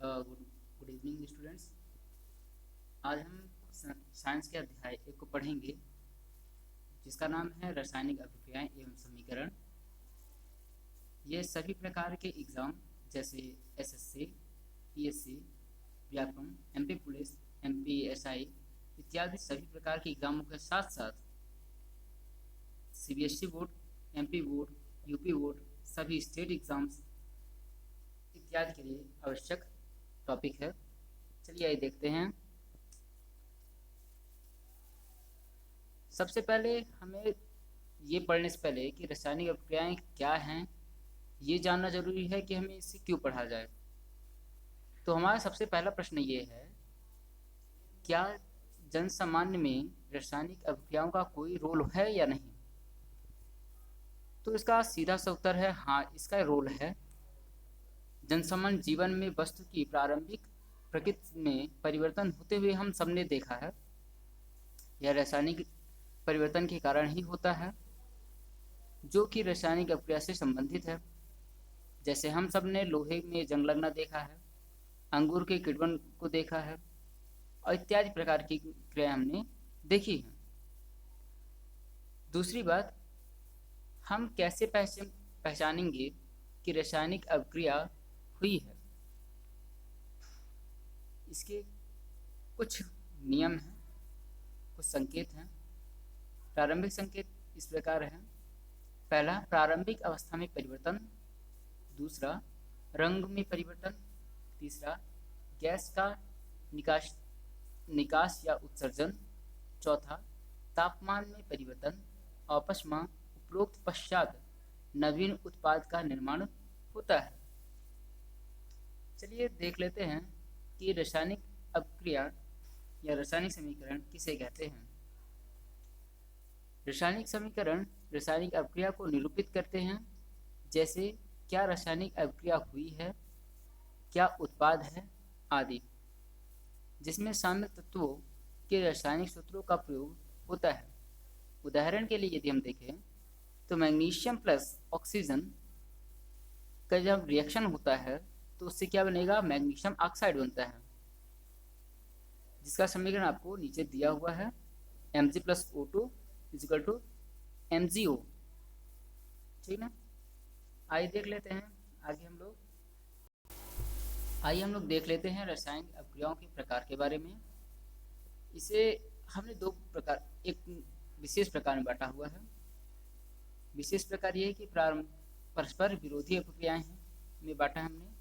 Good evening students. आज हम science के अध्याय 1 को पढ़ेंगे, जिसका नाम है रासायनिक अभिक्रियाएं एवं समीकरण। ये सभी प्रकार के एग्जाम जैसे SSC, PSC, Vyapam, MP police, MP SI इत्यादि सभी प्रकार के एग्जामों के साथ साथ CBSE board, MP board, UP board, सभी स्टेट एग्जाम्स इत्यादि के लिए आवश्यक टॉपिक है। चलिए आइए देखते हैं। सबसे पहले हमें ये पढ़ने से पहले कि रासायनिक अभिक्रियाएं क्या हैं, ये जानना जरूरी है कि हमें इसे क्यों पढ़ा जाए। तो हमारा सबसे पहला प्रश्न ये है, क्या जन सामान्य में रासायनिक अभिक्रियाओं का कोई रोल है या नहीं? तो इसका सीधा सा उत्तर है हाँ, इसका रोल है। जनसामान्य जीवन में वस्तु की प्रारंभिक प्रकृति में परिवर्तन होते हुए हम सबने देखा है। यह रासायनिक परिवर्तन के कारण ही होता है, जो कि रासायनिक अभिक्रिया से संबंधित है। जैसे हम सब ने लोहे में जंग लगना देखा है, अंगूर के किण्वन को देखा है और इत्यादि प्रकार की क्रिया हमने देखी है। दूसरी बात, हम कैसे पहचानेंगे कि रासायनिक अभिक्रिया हुई है? इसके कुछ नियम हैं, कुछ संकेत हैं। प्रारंभिक संकेत इस प्रकार हैं। पहला, प्रारंभिक अवस्था में परिवर्तन। दूसरा, रंग में परिवर्तन। तीसरा, गैस का निकास या उत्सर्जन। चौथा, तापमान में परिवर्तन। और पांचवां, उपरोक्त पश्चात नवीन उत्पाद का निर्माण होता है। चलिए देख लेते हैं कि रासायनिक अभिक्रिया या रासायनिक समीकरण किसे कहते हैं। रासायनिक समीकरण रासायनिक अभिक्रिया को निरूपित करते हैं, जैसे क्या रासायनिक अभिक्रिया हुई है, क्या उत्पाद है आदि, जिसमें शामिल तत्वों के रासायनिक सूत्रों का प्रयोग होता है। उदाहरण के लिए यदि हम देखें तो मैग्नीशियम प्लस ऑक्सीजन का जब रिएक्शन होता है तो उससे क्या बनेगा? मैग्नीशियम ऑक्साइड बनता है, जिसका समीकरण आपको नीचे दिया हुआ है। Mg+O2 = MgO। ठीक ना? आइए देख लेते हैं आगे हम लोग देख लेते हैं रासायनिक अभिक्रियाओं के प्रकार के बारे में। इसे हमने दो प्रकार, एक विशेष प्रकार में बांटा हुआ है। विशेष प्रकार ये है कि परस्पर विरोधी अभिक्रियाएं हैं में बांटा है हमने।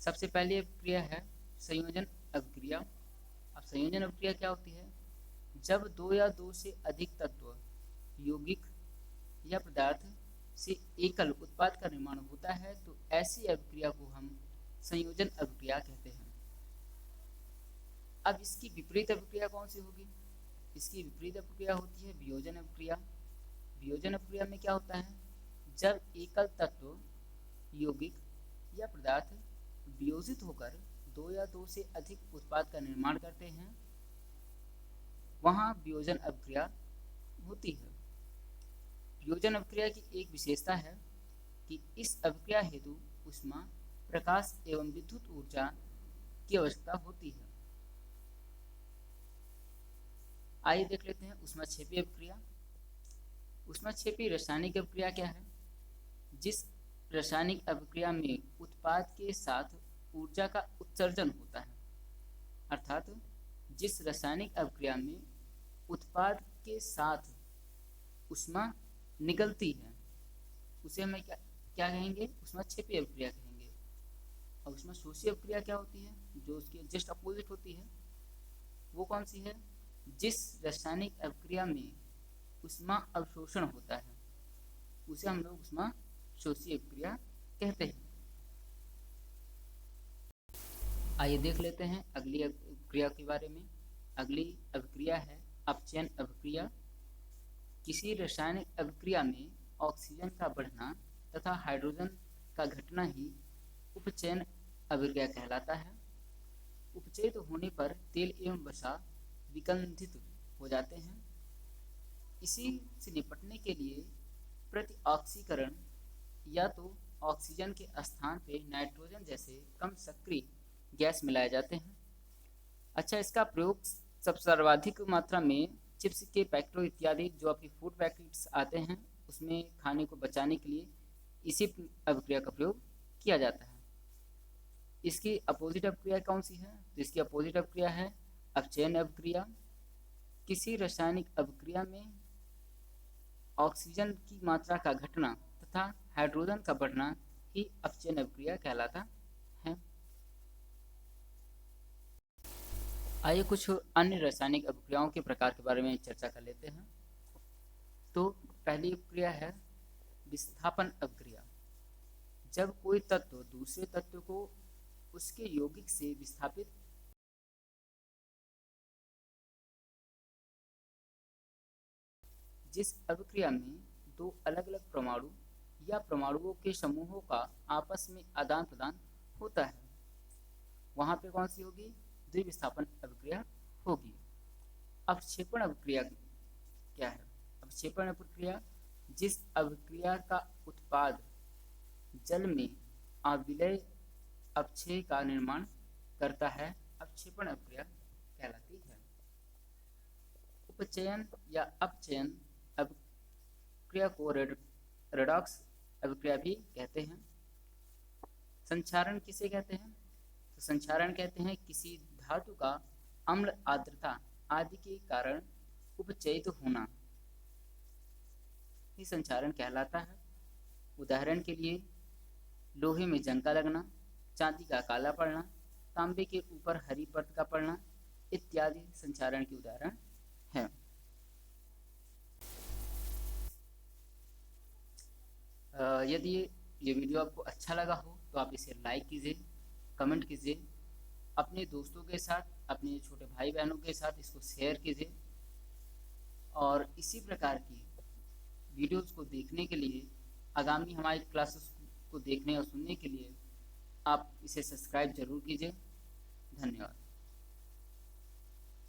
सबसे पहली अभिक्रिया है संयोजन अभिक्रिया। अब संयोजन अभिक्रिया क्या होती है? जब दो या दो से अधिक तत्व, यौगिक या पदार्थ से एकल उत्पाद का निर्माण होता है तो ऐसी अभिक्रिया को हम संयोजन अभिक्रिया कहते हैं। अब इसकी विपरीत अभिक्रिया कौन सी होगी? इसकी विपरीत अभिक्रिया होती है वियोजन अभिक्रिया। वियोजन अभिक्रिया में क्या होता है? जब एकल तत्व, यौगिक या पदार्थ वियोजित होकर दो या दो से अधिक उत्पाद का निर्माण करते हैं, वहां वियोजन अभिक्रिया होती है। वियोजन अभिक्रिया की एक विशेषता है कि इस अभिक्रिया हेतु ऊष्मा, प्रकाश एवं विद्युत ऊर्जा की आवश्यकता होती है। आइए देख लेते हैं ऊष्माक्षेपी अभिक्रिया। ऊष्माक्षेपी रासायनिक अभिक्रिया क्या है? जिस रासायनिक अभिक्रिया में उत्पाद के साथ ऊर्जा का उत्सर्जन होता है, अर्थात जिस रासायनिक अभिक्रिया में उत्पाद के साथ ऊष्मा निकलती है, उसे हमें क्या कहेंगे? ऊष्माक्षेपी अभिक्रिया कहेंगे। और ऊष्माशोषी अभिक्रिया क्या होती है? जो उसके जस्ट अपोजिट होती है, वो कौन सी है? जिस रासायनिक अभिक्रिया में ऊष्मा अवशोषण होता है, उसे हम लोग ऊष्माशोषी अभिक्रिया कहते हैं। आइए देख लेते हैं अगली अभिक्रिया के बारे में। अगली अभिक्रिया है अपचयन अभिक्रिया। किसी रासायनिक अभिक्रिया में ऑक्सीजन का बढ़ना तथा हाइड्रोजन का घटना ही उपचयन अभिक्रिया कहलाता है। उपचयित होने पर तेल एवं वसा विकंदित हो जाते हैं। इसी से निपटने के लिए प्रतिऑक्सीकरण या तो ऑक्सीजन के स्थान पे नाइट्रोजन जैसे कम सक्रिय गैस मिलाए जाते हैं। अच्छा, इसका प्रयोग सब सर्वाधिक मात्रा में चिप्स के पैकेटों इत्यादि जो आपके फूड पैकेट्स आते हैं उसमें खाने को बचाने के लिए इसी अभिक्रिया का प्रयोग किया जाता है। इसकी अपोजिट अभिक्रिया कौन सी है? तो इसकी अपोजिट अभिक्रिया है अपचयन अभिक्रिया। किसी रासायनिक अभिक्रिया में ऑक्सीजन की मात्रा का घटना तथा हाइड्रोजन का बढ़ना ही अपचयन अभिक्रिया कहलाता है। आइए कुछ अन्य रासायनिक अभिक्रियाओं के प्रकार के बारे में चर्चा कर लेते हैं। तो पहली अभिक्रिया है विस्थापन अभिक्रिया। जब कोई तत्व दूसरे तत्व को उसके यौगिक से विस्थापित जिस अभिक्रिया में दो अलग अलग परमाणु या परमाणुओं के समूहों का आपस में आदान प्रदान होता है, वहां पे कौन सी होगी? द्विविस्थापन अभिक्रिया होगी। अवक्षेपण अभिक्रिया क्या है? अवक्षेपण अभिक्रिया जिस अभिक्रिया का उत्पाद जल में अविलय अपक्षय का निर्माण करता है, अवक्षेपण अभिक्रिया कहलाती है। उपचयन या अपचयन अभिक्रिया को रेडॉक्स अभिक्रिया भी कहते हैं। संक्षारण किसे कहते हैं? तो संक्षारण कहते हैं किसी धातु का अम्ल, आर्द्रता आदि के कारण उपचयित होना ही संक्षारण कहलाता है। उदाहरण के लिए लोहे में जंग का लगना, चांदी का काला पड़ना, तांबे के ऊपर हरी परत का पड़ना इत्यादि संक्षारण के उदाहरण हैं। यदि ये वीडियो आपको अच्छा लगा हो तो आप इसे लाइक कीजिए, कमेंट कीजिए, अपने दोस्तों के साथ, अपने छोटे भाई बहनों के साथ इसको शेयर कीजिए। और इसी प्रकार की वीडियोस को देखने के लिए, आगामी हमारी क्लासेस को देखने और सुनने के लिए आप इसे सब्सक्राइब जरूर कीजिए। धन्यवाद।